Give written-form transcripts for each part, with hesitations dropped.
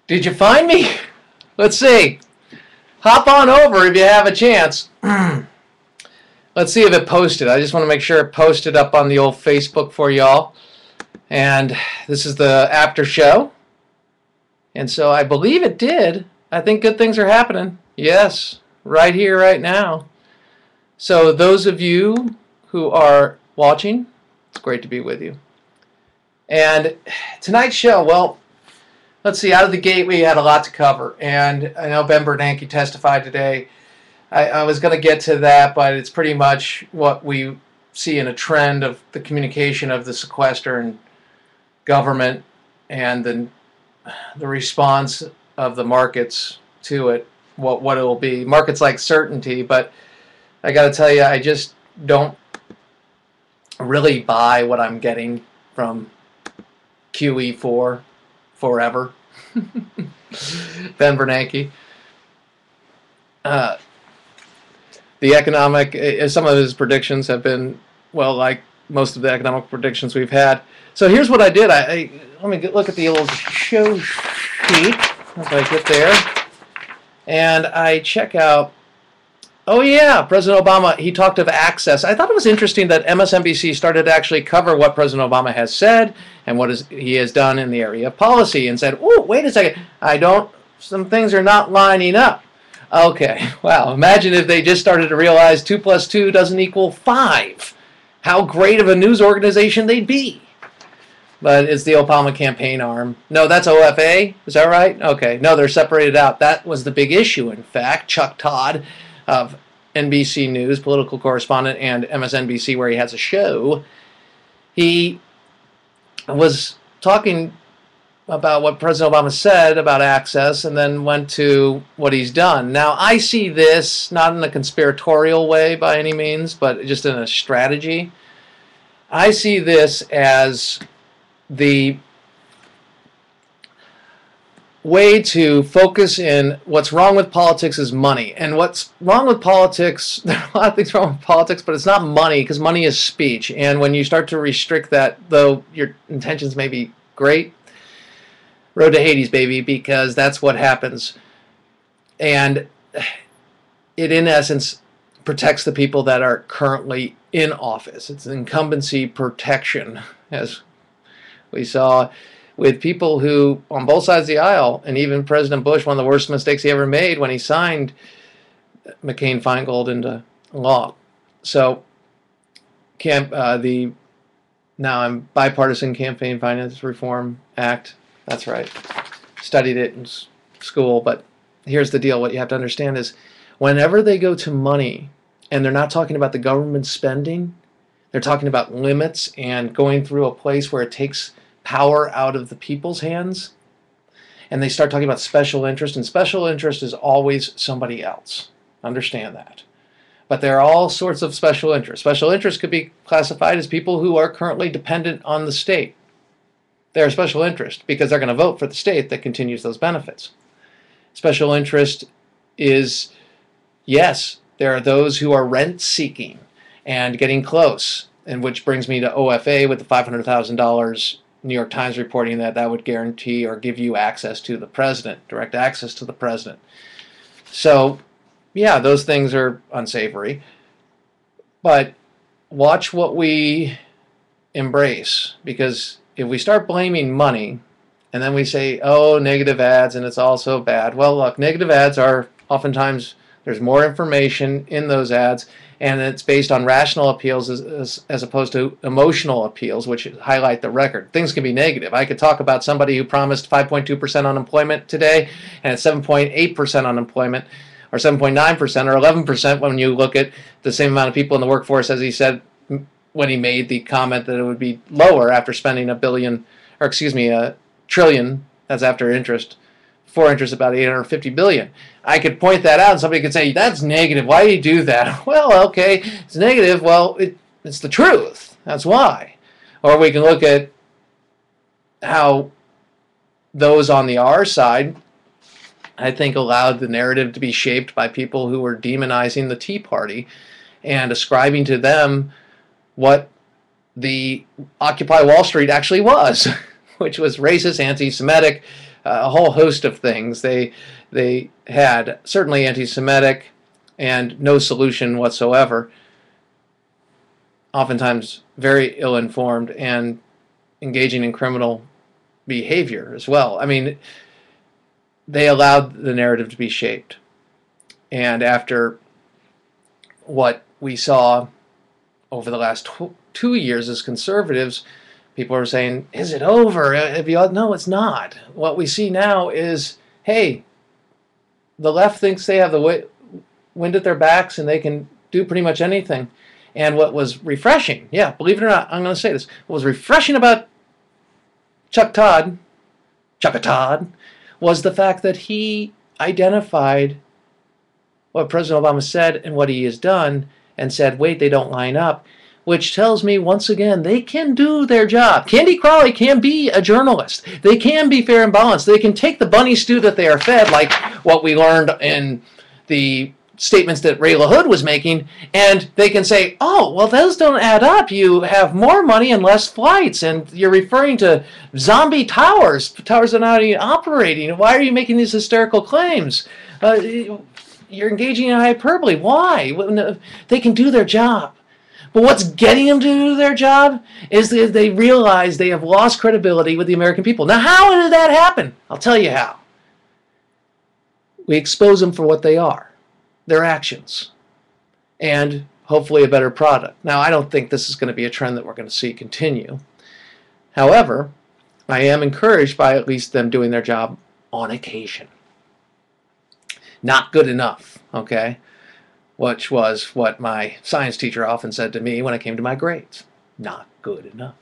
Did you find me? Let's see. Hop on over if you have a chance. Let's see if it posted. I just want to make sure it posted up on the old Facebook for y'all. And this is the after show. And so I believe it did. I think good things are happening. Yes, right here, right now. So those of you who are watching, it's great to be with you. And tonight's show, well, let's see, out of the gate we had a lot to cover. And I know Ben Bernanke testified today. I was going to get to that, but it's pretty much what we see in a trend of the communication of the sequester and government and the response of the markets to it, what it will be. Markets like certainty, but I got to tell you, I just don't really buy what I'm getting from QE4 forever. Ben Bernanke. The economic, some of his predictions have been, well, like most of the economic predictions we've had. So here's what I did. Let me look at the old show sheet as I get there. And I check out, oh yeah, President Obama, he talked of access. I thought it was interesting that MSNBC started to actually cover what President Obama has said and what he has done in the area of policy and said, oh, wait a second, some things are not lining up. Okay, wow, imagine if they just started to realize 2 + 2 doesn't equal 5. How great of a news organization they'd be. But it's the Obama campaign arm. No, that's OFA, is that right? Okay, no, they're separated out. That was the big issue, in fact. Chuck Todd of NBC News, political correspondent, and MSNBC, where he has a show, he was talking about what President Obama said about access and then went to what he's done. Now, I see this not in a conspiratorial way by any means, but just in a strategy. I see this as the way to focus in what's wrong with politics is money. And what's wrong with politics, there are a lot of things wrong with politics, but it's not money, because money is speech. And when you start to restrict that, though your intentions may be great, road to Hades, baby, because that's what happens. And it, in essence, protects the people that are currently in office. It's incumbency protection, as we saw with people who, on both sides of the aisle, and even President Bush, one of the worst mistakes he ever made when he signed McCain-Feingold into law. So, now Bipartisan Campaign Finance Reform Act, that's right, studied it in school, but here's the deal. What you have to understand is whenever they go to money, and they're not talking about the government spending, they're talking about limits and going through a place where it takes power out of the people's hands, and they start talking about special interest, and special interest is always somebody else. Understand that. But there are all sorts of special interests. Special interests could be classified as people who are currently dependent on the state. They're a special interest because they're going to vote for the state that continues those benefits. Special interest is, yes, there are those who are rent-seeking and getting close, and which brings me to OFA with the $500,000 New York Times reporting that would guarantee or give you access to the president, direct access to the president. So, yeah, those things are unsavory. But watch what we embrace, because if we start blaming money and then we say, oh, negative ads and it's all so bad. Well, look, negative ads are oftentimes, there's more information in those ads, and it's based on rational appeals as opposed to emotional appeals, which highlight the record. Things can be negative. I could talk about somebody who promised 5.2% unemployment today, and it's 7.8% unemployment, or 7.9% or 11% when you look at the same amount of people in the workforce as he said when he made the comment that it would be lower after spending a trillion, that's after interest, before interest about 850 billion. I could point that out and somebody could say, that's negative, why do you do that? Well, okay, it's negative, well, it's the truth, that's why. Or we can look at how those on the R side, I think, allowed the narrative to be shaped by people who were demonizing the Tea Party and ascribing to them what the Occupy Wall Street actually was, which was racist, anti-Semitic, a whole host of things. They had certainly anti-Semitic and no solution whatsoever, oftentimes very ill-informed and engaging in criminal behavior as well. I mean, they allowed the narrative to be shaped. And after what we saw over the last 2 years as conservatives, people are saying, is it over? No, it's not. What we see now is, hey, the left thinks they have the wind at their backs and they can do pretty much anything. And what was refreshing, yeah, believe it or not, I'm going to say this, what was refreshing about Chuck-a-Todd, was the fact that he identified what President Obama said and what he has done and said, wait, they don't line up, which tells me, once again, they can do their job. Candy Crawley can be a journalist. They can be fair and balanced. They can take the bunny stew that they are fed, like what we learned in the statements that Ray LaHood was making, and they can say, oh, well, those don't add up. You have more money and less flights, and you're referring to zombie towers that are not even operating. Why are you making these hysterical claims? You're engaging in hyperbole. Why? They can do their job. But what's getting them to do their job is that they realize they have lost credibility with the American people. Now, how did that happen? I'll tell you how. We expose them for what they are, their actions, and hopefully a better product. Now, I don't think this is going to be a trend that we're going to see continue. However, I am encouraged by at least them doing their job on occasion. Not good enough, okay? Which was what my science teacher often said to me when it came to my grades. Not good enough.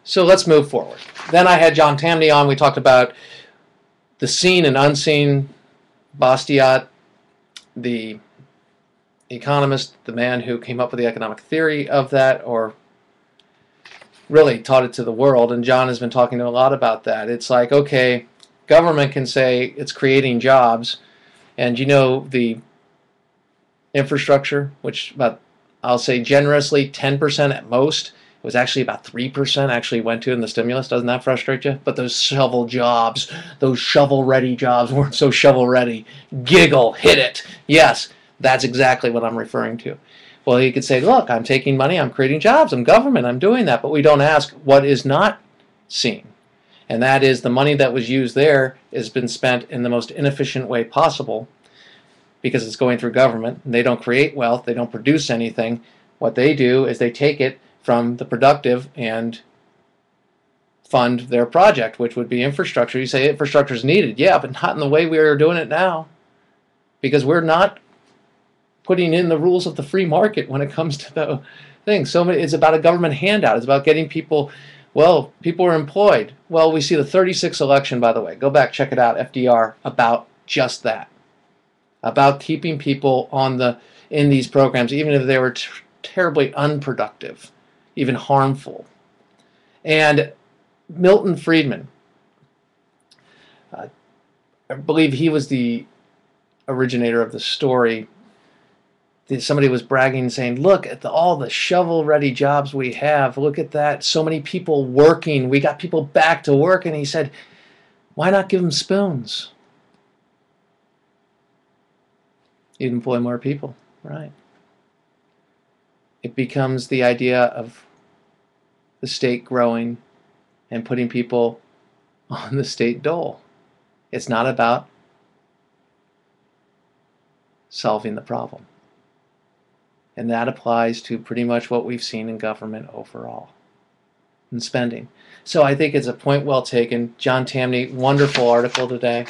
So let's move forward. Then I had John Tamny on. We talked about the seen and unseen Bastiat, the economist, the man who came up with the economic theory of that, or really taught it to the world. And John has been talking a lot about that. It's like, okay, government can say it's creating jobs, and you know the infrastructure, which about, I'll say generously 10% at most, it was actually about 3% actually went to in the stimulus. Doesn't that frustrate you? But those shovel jobs, those shovel-ready jobs weren't so shovel-ready. Giggle, hit it. Yes, that's exactly what I'm referring to. Well, you could say, look, I'm taking money, I'm creating jobs, I'm government, I'm doing that. But we don't ask what is not seen. And that is the money that was used there has been spent in the most inefficient way possible, because it's going through government, and they don't create wealth, they don't produce anything. What they do is they take it from the productive and fund their project, which would be infrastructure. You say infrastructure is needed. Yeah, but not in the way we are doing it now, because we're not putting in the rules of the free market when it comes to the thing. So it's about a government handout. It's about getting people, well, people are employed. Well, we see the 36th election, by the way. Go back, check it out, FDR, about just that. About keeping people in these programs, even if they were terribly unproductive, even harmful. And Milton Friedman, I believe he was the originator of the story. Somebody was bragging, saying, look at all the shovel-ready jobs we have. Look at that. So many people working. We got people back to work. And he said, why not give them spoons? You'd employ more people, right? It becomes the idea of the state growing and putting people on the state dole. It's not about solving the problem. And that applies to pretty much what we've seen in government overall, in spending. So I think it's a point well taken. John Tamny, wonderful article today.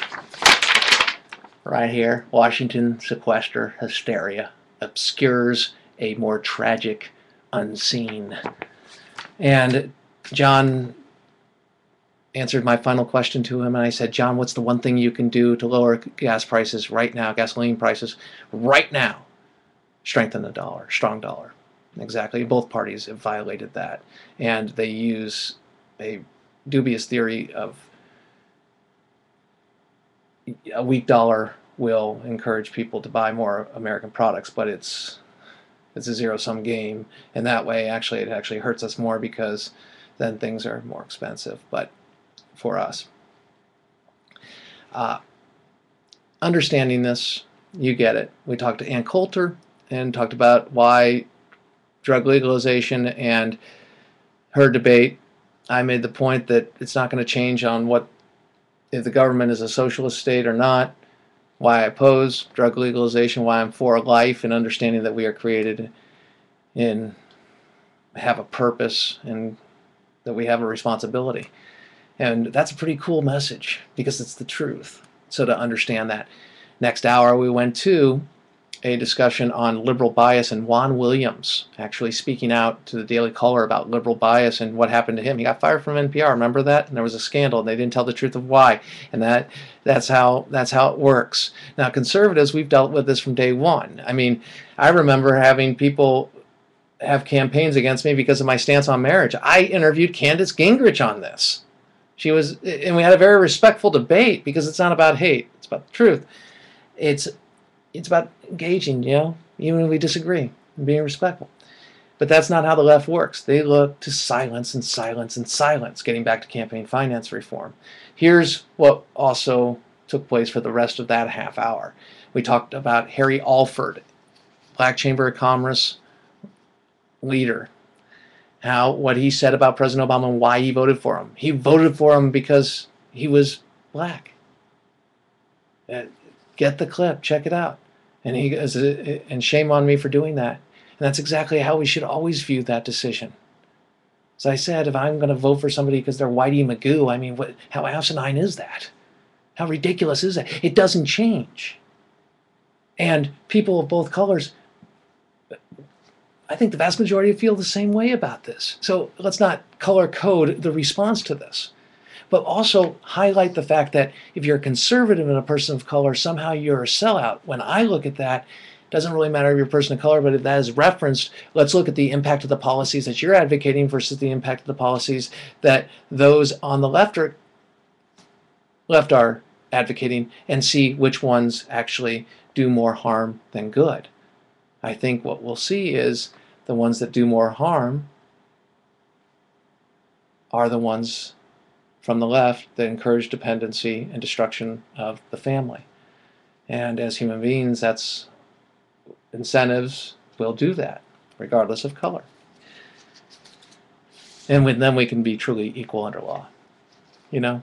Right here, Washington sequester hysteria obscures a more tragic unseen. And John answered my final question to him, and I said, John, what's the one thing you can do to lower gas prices right now, gasoline prices right now? Strengthen the dollar, strong dollar. Exactly. Both parties have violated that. And they use a dubious theory of a weak dollar will encourage people to buy more American products, but it's a zero-sum game. And that way, actually, it actually hurts us more, because then things are more expensive, but for us. Uh, understanding this, you get it. We talked to Ann Coulter and talked about why drug legalization and her debate. I made the point that it's not going to change on what if the government is a socialist state or not, why I oppose drug legalization, why I'm for life, and understanding that we are created and have a purpose and that we have a responsibility. And that's a pretty cool message because it's the truth. So to understand that, next hour we went to a discussion on liberal bias and Juan Williams actually speaking out to the Daily Caller about liberal bias and what happened to him. He got fired from NPR. Remember that? And there was a scandal and they didn't tell the truth of why. And that's how it works. Now conservatives, we've dealt with this from day one. I mean, I remember having people have campaigns against me because of my stance on marriage. I interviewed Candace Gingrich on this. And we had a very respectful debate because it's not about hate. It's about the truth. It's about engaging, even if we disagree, and being respectful. But that's not how the left works. They look to silence and silence and silence, getting back to campaign finance reform. Here's what also took place for the rest of that half hour. We talked about Harry Alford, Black Chamber of Commerce leader, what he said about President Obama and why he voted for him. He voted for him because he was black. Get the clip, check it out. And he goes, and shame on me for doing that. And that's exactly how we should always view that decision. As I said, if I'm going to vote for somebody because they're Whitey Magoo, I mean, how asinine is that? How ridiculous is that? It doesn't change. And people of both colors, I think the vast majority feel the same way about this. So let's not color code the response to this. But also highlight the fact that if you're a conservative and a person of color, somehow you're a sellout. When I look at that, it doesn't really matter if you're a person of color, but if that is referenced, let's look at the impact of the policies that you're advocating versus the impact of the policies that those on the left are advocating and see which ones actually do more harm than good. I think what we'll see is the ones that do more harm are the ones from the left that encourage dependency and destruction of the family. And as human beings, that's incentives will do that, regardless of color. And then we can be truly equal under law, And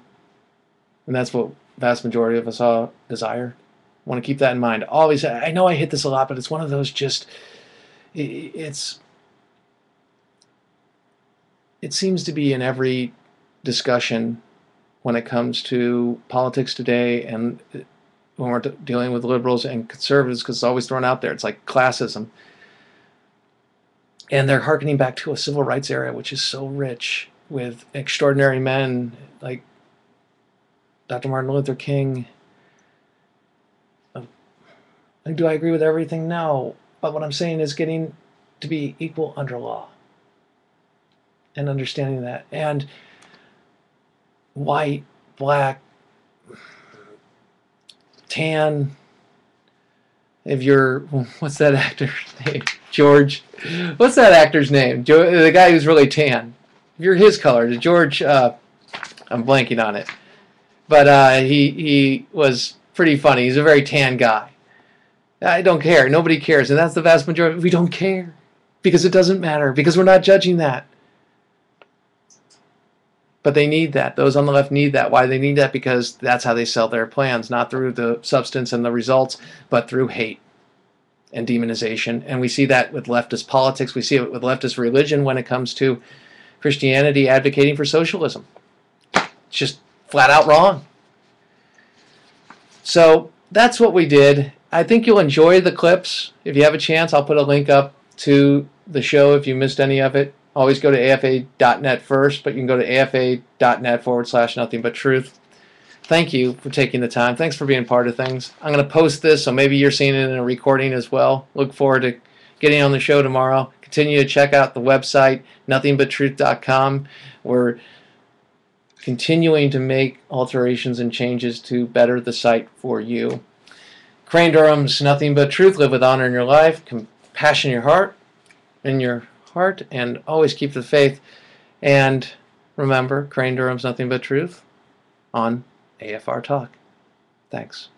that's what vast majority of us all desire. I want to keep that in mind. Always, I know I hit this a lot, but it's one of those it seems to be in every discussion when it comes to politics today and when we're dealing with liberals and conservatives, because it's always thrown out there. It's like classism. And they're hearkening back to a civil rights era, which is so rich with extraordinary men like Dr. Martin Luther King. Do I agree with everything? No. But what I'm saying is getting to be equal under law and understanding that. And white, black, tan, if you're, what's that actor's name? George, what's that actor's name? The guy who's really tan. If you're his color, George, I'm blanking on it. But he was pretty funny. He's a very tan guy. I don't care. Nobody cares. And that's the vast majority. We don't care because it doesn't matter, because we're not judging that. But they need that. Those on the left need that. Why they need that? Because that's how they sell their plans, not through the substance and the results, but through hate and demonization. And we see that with leftist politics. We see it with leftist religion when it comes to Christianity advocating for socialism. It's just flat out wrong. So that's what we did. I think you'll enjoy the clips. If you have a chance, I'll put a link up to the show if you missed any of it. Always go to afa.net first, but you can go to afa.net/nothing-but-truth. Thank you for taking the time. Thanks for being part of things. I'm going to post this, so maybe you're seeing it in a recording as well. Look forward to getting on the show tomorrow. Continue to check out the website, nothingbutTruth.com. We're continuing to make alterations and changes to better the site for you. Crane Durham's Nothing But Truth. Live with honor in your life, compassion in your heart, and always keep the faith. And remember, Crane Durham's Nothing But Truth on AFR Talk. Thanks.